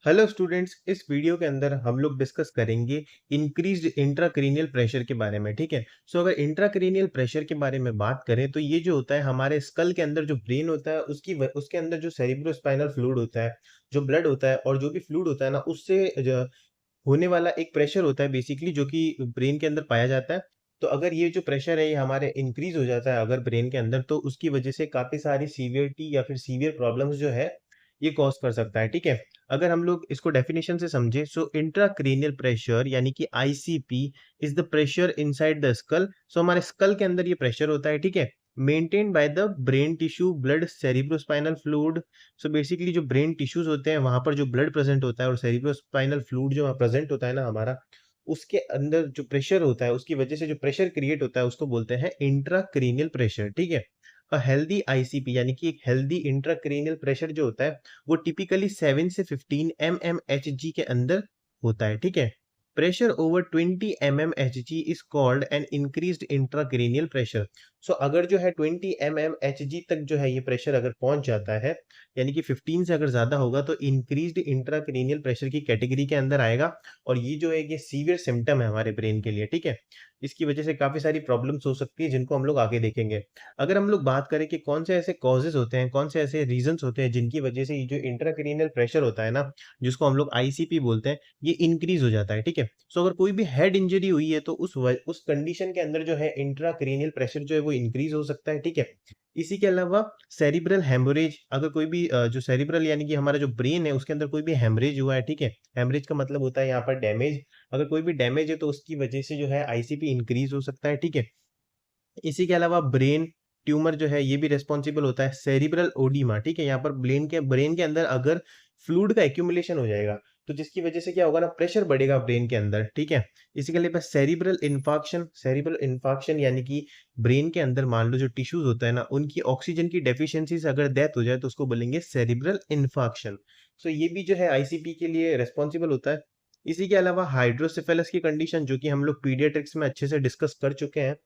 Hello students, इस video के अंदर हम लोग डिस्कस करेंगे इंक्रीज्ड इंट्राक्रेनियल प्रेशर के बारे में। ठीक है। अगर इंट्राक्रेनियल प्रेशर के बारे में बात करें तो ये जो होता है हमारे स्कल के अंदर जो ब्रेन होता है उसके अंदर जो सेरिब्रोस्पाइनल फ्लूइड होता है, जो ब्लड होता है और जो भी फ्लूइड होता है ना उससे होने वाला एक प्रेशर होता है बेसिकली, जो कि ब्रेन के अंदर पाया जाता है। तो अगर ये जो प्रेशर है ये हमारे इंक्रीज हो जाता है अगर ब्रेन के अंदर, तो उसकी वजह से काफी सारी सीवियरिटी या फिर सीवियर प्रॉब्लम्स जो है ये कॉज कर सकता है। ठीक है। अगर हम लोग इसको डेफिनेशन से समझे, सो इंट्राक्रेनियल प्रेशर यानी कि ICP is the pressure inside the skull. So हमारे स्कल के अंदर ये प्रेशर होता है। ठीक है। Maintained by the brain tissue blood cerebrospinal fluid. So basically जो ब्रेन टिश्यूज होते हैं वहां पर जो ब्लड प्रेजेंट होता है और सेरिब्रोस्पाइनल फ्लूइड जो प्रेजेंट होता है ना हमारा, उसके अंदर जो प्रेशर होता है उसकी वजह से जो प्रेशर क्रिएट होता है उसको बोलते हैं इंट्राक्रेनियल प्रेशर। ठीक है। हेल्दी आईसीपी यानी कि एक हेल्दी इंट्राक्रेनियल प्रेशर जो होता है वो टिपिकली 7 से 15 mmHg के अंदर होता है। ठीक है। Pressure over 20 mmHg is called an increased intracranial pressure. So अगर जो है 20 mmHg तक जो है ये प्रेशर अगर पहुंच जाता है, यानी कि 15 से अगर ज्यादा होगा, तो इंक्रीज्ड इंट्राक्रेनियल प्रेशर की कैटेगरी के अंदर आएगा। और ये जो है ये सीवियर सिम्टम है हमारे ब्रेन के लिए। ठीक है। इसकी वजह से काफी सारी प्रॉब्लम्स हो सकती है जिनको हम लोग आगे देखेंगे। अगर हम लोग बात करें कि कौन से ऐसे कॉजेज होते हैं, कौन से ऐसे रीजंस होते हैं जिनकी वजह से ये जो इंट्राक्रेनियल प्रेशर होता है ना, जिसको हम लोग आईसीपी बोलते हैं, ये इंक्रीज हो जाता है। ठीक है। अगर कोई भी हेड इंजरी हुई है तो उस कंडीशन के अंदर जो है इंट्राक्रेनियल प्रेशर जो है वो इंक्रीज हो सकता है। ठीक है। इसी के अलावा सेरिब्रल हेमोरेज, अगर कोई भी जो सेरिब्रल यानी कि हमारा जो ब्रेन है उसके अंदर कोई भी हेमरेज हुआ है। ठीक है। हेमरेज का मतलब होता है यहाँ पर डैमेज। अगर कोई भी डैमेज है तो उसकी वजह से जो है आईसीपी इंक्रीज हो सकता है। ठीक है। इसी के अलावा ब्रेन ट्यूमर जो है ये भी रेस्पॉन्सिबल होता है। सेरिब्रल ओडीमा, ठीक है, यहाँ पर ब्रेन के अंदर अगर फ्लूइड का एक्यूमुलेशन हो जाएगा तो जिसकी वजह से क्या होगा ना, प्रेशर बढ़ेगा ब्रेन के अंदर। ठीक है। इसी के लिए सेरिब्रल इन्फाक्शन यानी कि ब्रेन के अंदर मान लो जो टिश्यूज होता है ना उनकी ऑक्सीजन की डेफिशिएंसी से अगर डेथ हो जाए तो उसको बोलेंगे सेरिब्रल इन्फाक्शन। सो ये भी जो है आईसीपी के लिए रेस्पॉन्सिबल होता है। इसी के अलावा हाइड्रोसेफेलस की कंडीशन, जो कि हम लोग पीडियाट्रिक्स में अच्छे से डिस्कस कर चुके हैं।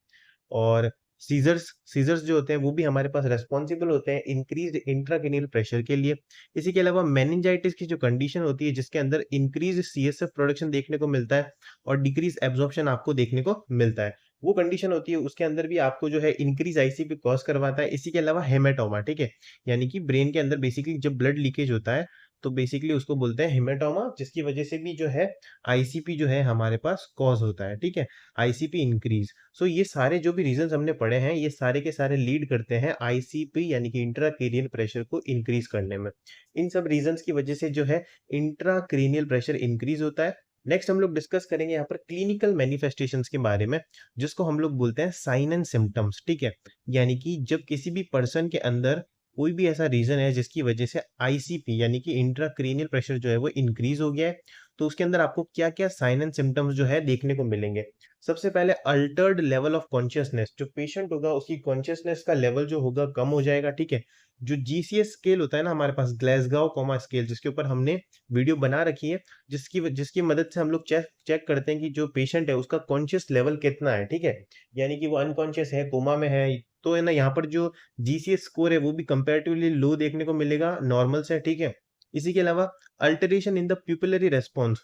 और सीजर्स सीजर्स जो होते हैं वो भी हमारे पास रेस्पॉन्सिबल होते हैं इंक्रीज इंट्राक्रेनियल प्रेशर के लिए। इसी के अलावा मेनिंजाइटिस की जो कंडीशन होती है जिसके अंदर इंक्रीज सीएसएफ प्रोडक्शन देखने को मिलता है और डिक्रीज एब्जॉर्प्शन आपको देखने को मिलता है, वो कंडीशन होती है, उसके अंदर भी आपको जो है इंक्रीज आईसीपी कॉज करवाता है। इसी के अलावा हेमेटोमा, ठीक है, यानी कि ब्रेन के अंदर बेसिकली जब ब्लड लीकेज होता है तो बेसिकली उसको बोलते हैं हेमेटोमा, जिसकी वजह से भी जो है आईसीपी जो है हमारे पास कॉज होता है। ठीक है। ICP increase. ये सारे जो भी रीजंस हमने पढ़े हैं ये सारे के सारे लीड करते हैं आईसीपी यानी कि इंट्राक्रेनियल प्रेशर को इंक्रीज करने में। इन सब रीजंस की वजह से जो है इंट्राक्रेनियल प्रेशर इंक्रीज होता है। नेक्स्ट हम लोग डिस्कस करेंगे यहाँ पर क्लिनिकल मैनिफेस्टेशंस के बारे में, जिसको हम लोग बोलते हैं साइन एंड सिम्टम्स। ठीक है। यानी कि जब किसी भी पर्सन के अंदर कोई भी ऐसा रीजन है जिसकी वजह से आईसीपी यानी कि इंट्राक्रेनियल प्रेशर जो है वो इंक्रीज हो गया है, तो उसके अंदर आपको क्या क्या साइन एंड सिम्टम्स जो है देखने को मिलेंगे। सबसे पहले अल्टर्ड लेवल ऑफ कॉन्शियसनेस, जो पेशेंट होगा उसकी कॉन्शियसनेस का लेवल जो होगा कम हो जाएगा। ठीक है। जो जीसीएस स्केल होता है ना हमारे पास, ग्लेसगांव कॉमा स्केल, जिसके ऊपर हमने वीडियो बना रखी है, जिसकी मदद से हम लोग चेक चेक करते हैं कि जो पेशेंट है उसका कॉन्शियस लेवल कितना है। ठीक है। यानी कि वो अनकॉन्शियस है, कोमा में है, तो है ना यहाँ पर जो जीसीएस स्कोर है वो भी कंपैरेटिवली लो देखने को मिलेगा नॉर्मल से। ठीक है। इसी के अलावा alteration in the pupillary response,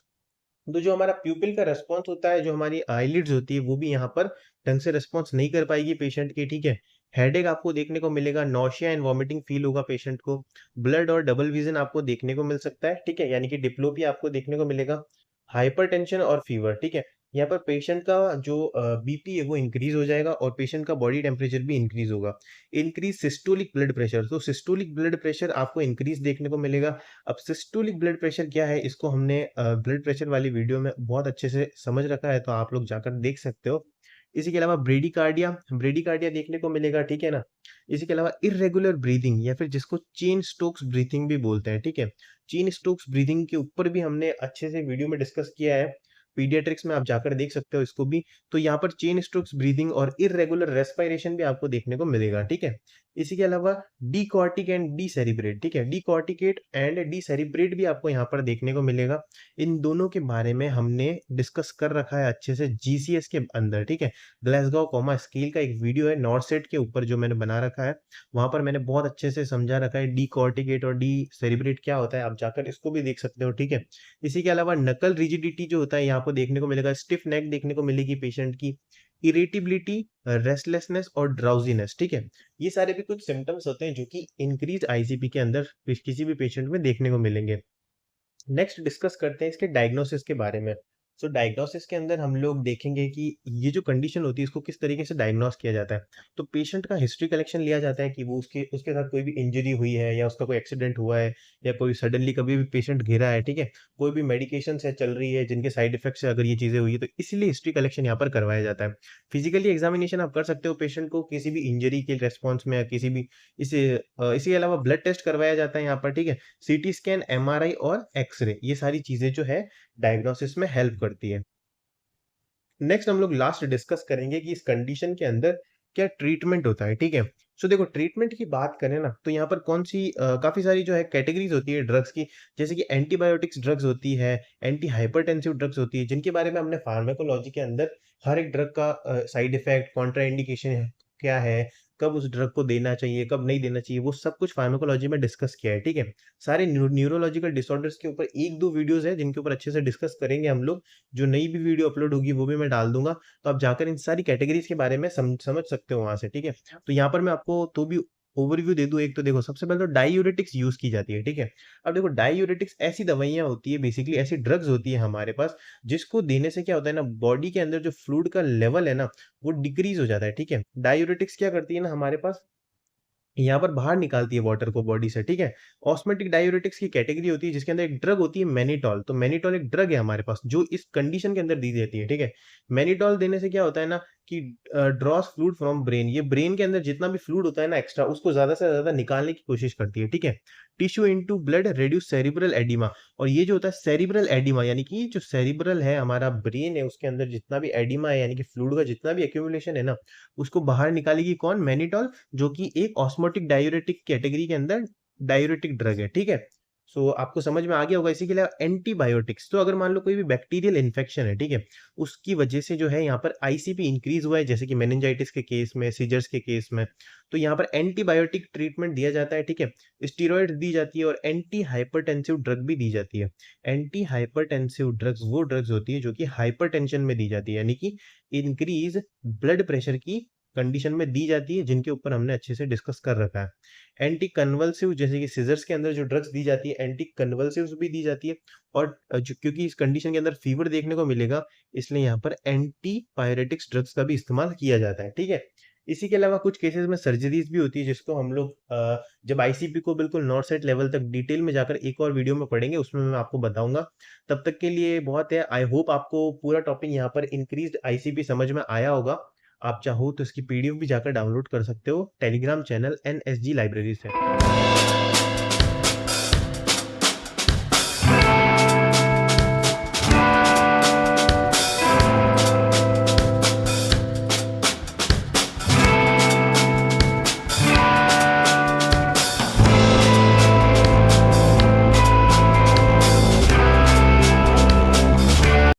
तो जो हमारा प्यूपिल का रेस्पॉन्स होता है, जो हमारी आईलिड्स होती है, वो भी यहाँ पर ढंग से रेस्पॉन्स नहीं कर पाएगी पेशेंट की। ठीक है। हेडेक आपको देखने को मिलेगा, नौशिया एंड वॉमिटिंग फील होगा पेशेंट को, ब्लड और डबल विजन आपको देखने को मिल सकता है। ठीक है। यानी कि डिप्लोपिया आपको देखने को मिलेगा, हाइपरटेंशन और फीवर। ठीक है। यहाँ पर पेशेंट का जो बीपी है वो इंक्रीज हो जाएगा और पेशेंट का बॉडी टेम्परेचर भी इंक्रीज होगा। इंक्रीज सिस्टोलिक ब्लड प्रेशर, तो सिस्टोलिक ब्लड प्रेशर आपको इंक्रीज देखने को मिलेगा। अब सिस्टोलिक ब्लड प्रेशर क्या है, इसको हमने ब्लड प्रेशर वाली वीडियो में बहुत अच्छे से समझ रखा है, तो आप लोग जाकर देख सकते हो। इसी के अलावा ब्रेडिकार्डिया ब्रेडिकार्डिया देखने को मिलेगा। ठीक है ना। इसी के अलावा इरेगुलर ब्रीदिंग, या फिर जिसको चेन स्टोक्स ब्रीथिंग भी बोलते हैं। ठीक है। चेन स्टोक्स ब्रीदिंग के ऊपर भी हमने अच्छे से वीडियो में डिस्कस किया है, पीडियाट्रिक्स में आप जाकर देख सकते हो इसको भी। तो यहाँ पर चेन स्ट्रोक्स ब्रीदिंग और इरेगुलर रेस्पिरेशन भी आपको देखने को मिलेगा। ठीक है। इसी के अलावा डीकॉर्टिक एंड डीसेरिब्रेट, ठीक है, डीकॉर्टिकेट एंड डीसेरिब्रेट भी आपको यहाँ पर देखने को मिलेगा। इन दोनों के बारे में हमने डिस्कस कर रखा है अच्छे से जीसीएस के अंदर, ठीक है। ग्लासगो कोमा स्केल का एक वीडियो है नॉर्सेट के ऊपर जो मैंने बना रखा है, वहां पर मैंने बहुत अच्छे से समझा रखा है डीकॉर्टिकेट और डीसेरिब्रेट क्या होता है, आप जाकर इसको भी देख सकते हो, ठीक है। इसी के अलावा नकल रिजिडिटी जो होता है यहाँ पर देखने को मिलेगा, स्टिफ नेक देखने को मिलेगी पेशेंट की, इरिटेबिलिटी, रेस्टलेसनेस और ड्राउजीनेस, ठीक है। ये सारे भी कुछ सिम्टम्स होते हैं जो कि इंक्रीज आईसीपी के अंदर किसी भी पेशेंट में देखने को मिलेंगे। नेक्स्ट डिस्कस करते हैं इसके डायग्नोसिस के बारे में। सो डायग्नोसिस के अंदर हम लोग देखेंगे कि ये जो कंडीशन होती है इसको किस तरीके से डायग्नोस किया जाता है। तो पेशेंट का हिस्ट्री कलेक्शन लिया जाता है कि वो उसके उसके साथ कोई भी इंजरी हुई है या उसका कोई एक्सीडेंट हुआ है या कोई सडनली कभी भी पेशेंट गिरा है, ठीक है। कोई भी मेडिकेशन है चल रही है जिनके साइड इफेक्ट से अगर ये चीजें हुई है तो इसीलिए हिस्ट्री कलेक्शन यहाँ पर करवाया जाता है। फिजिकली एग्जामिनेशन आप कर सकते हो पेशेंट को किसी भी इंजरी के रेस्पॉन्स में या किसी भी इसी के अलावा ब्लड टेस्ट करवाया जाता है यहाँ पर, ठीक है। सीटी स्कैन, एमआरआई और एक्सरे, ये सारी चीजें जो है डायग्नोसिस में हेल्प करती है। नेक्स्ट हम लोग लास्ट डिस्कस करेंगे कि इस कंडीशन के अंदर क्या ट्रीटमेंट होता है, ठीक है। सो देखो देखो की बात करें ना तो यहाँ पर कौन सी काफी सारी जो है कैटेगरीज होती है ड्रग्स की, जैसे कि एंटीबायोटिक्स ड्रग्स होती है, एंटी हाइपरटेंसिव ड्रग्स होती है, जिनके बारे में हमने फार्माकोलॉजी के अंदर हर एक ड्रग का साइड इफेक्ट, कॉन्ट्राइंडिकेशन क्या है, कब उस ड्रग को देना चाहिए, कब नहीं देना चाहिए, वो सब कुछ फार्माकोलॉजी में डिस्कस किया है, ठीक है। सारे न्यूरोलॉजिकल डिसऑर्डर्स के ऊपर एक दो वीडियोस है जिनके ऊपर अच्छे से डिस्कस करेंगे हम लोग। जो नई भी वीडियो अपलोड होगी वो भी मैं डाल दूंगा, तो आप जाकर इन सारी कैटेगरीज के बारे में समझ सकते हो वहां से, ठीक है। तो यहाँ पर मैं आपको तो भी ओवरव्यू दे दूं। एक तो देखो सबसे पहले तो डायूरेटिक्स यूज की जाती है, ठीक है। अब देखो डायूरेटिक्स ऐसी दवाइयां होती है, बेसिकली ऐसी ड्रग्स होती है हमारे पास, जिसको देने से क्या होता है ना, बॉडी के अंदर जो फ्लूइड का लेवल है ना वो डिक्रीज हो जाता है, ठीक है। डायूरेटिक्स क्या करती है ना हमारे पास, यहाँ पर बाहर निकालती है वाटर को बॉडी से, ठीक है। ऑस्मेटिक डायूरेटिक्स की कैटेगरी होती है जिसके अंदर एक ड्रग होती है मैनिटॉल। तो मैनिटॉल एक ड्रग है हमारे पास जो इस कंडीशन के अंदर दी जाती है, ठीक है। मैनिटॉल देने से क्या होता है ना कि ड्रॉस फ्लूइड फ्रॉम ब्रेन, ये ब्रेन के अंदर जितना भी फ्लूइड होता है ना एक्स्ट्रा, उसको ज्यादा से ज्यादा निकालने की कोशिश करती है, ठीक है। Tissue into blood, reduce cerebral oedema. और ये जो होता है सेरिब्रल एडिमा, यानी कि जो सेरिब्रल है हमारा ब्रेन है उसके अंदर जितना भी एडिमा है यानी कि फ्लूइड का जितना भी एक्यूमुलेशन है ना, उसको बाहर निकालेगी कौन, मैनिटॉल, जो कि एक ऑस्मोटिक डायूरेटिक कैटेगरी के अंदर डायूरेटिक ड्रग है, ठीक है। सो आपको समझ में आ गया होगा। इसी के लिए एंटीबायोटिक्स, तो अगर मान लो कोई भी बैक्टीरियल इन्फेक्शन है, ठीक है, उसकी वजह से जो है यहाँ पर आईसीपी इंक्रीज हुआ है, जैसे कि मेनिंजाइटिस के केस में, सीजर्स के केस में, तो यहाँ पर एंटीबायोटिक ट्रीटमेंट दिया जाता है, ठीक है। स्टीरॉयड दी जाती है और एंटी हाइपरटेंसिव ड्रग भी दी जाती है। एंटी हाइपरटेंसिव ड्रग्स वो ड्रग्स होती है जो कि हाइपरटेंशन में दी जाती है, यानी कि इंक्रीज ब्लड प्रेशर की कंडीशन में दी जाती है, जिनके ऊपर हमने अच्छे से डिस्कस कर रखा है। एंटी कन्वल्सिव, जैसे कि सीजर्स के अंदर जो ड्रग्स दी जाती है एंटी कन्वल्सिव्स भी दी जाती है। और क्योंकि इस कंडीशन के अंदर फीवर देखने को मिलेगा, इसलिए यहाँ पर एंटी पायरेटिक्स ड्रग्स का भी इस्तेमाल किया जाता है, ठीक है। इसी के अलावा कुछ केसेस में सर्जरीज भी होती है जिसको हम लोग जब आईसीपी को बिल्कुल नॉर्सेट लेवल तक डिटेल में जाकर एक और वीडियो में पढ़ेंगे, उसमें मैं आपको बताऊंगा। तब तक के लिए बहुत है। आई होप आपको पूरा टॉपिक यहाँ पर इंक्रीज्ड आईसीपी समझ में आया होगा। आप चाहो तो इसकी पीडीएफ भी जाकर डाउनलोड कर सकते हो टेलीग्राम चैनल एनएसजी लाइब्रेरी से।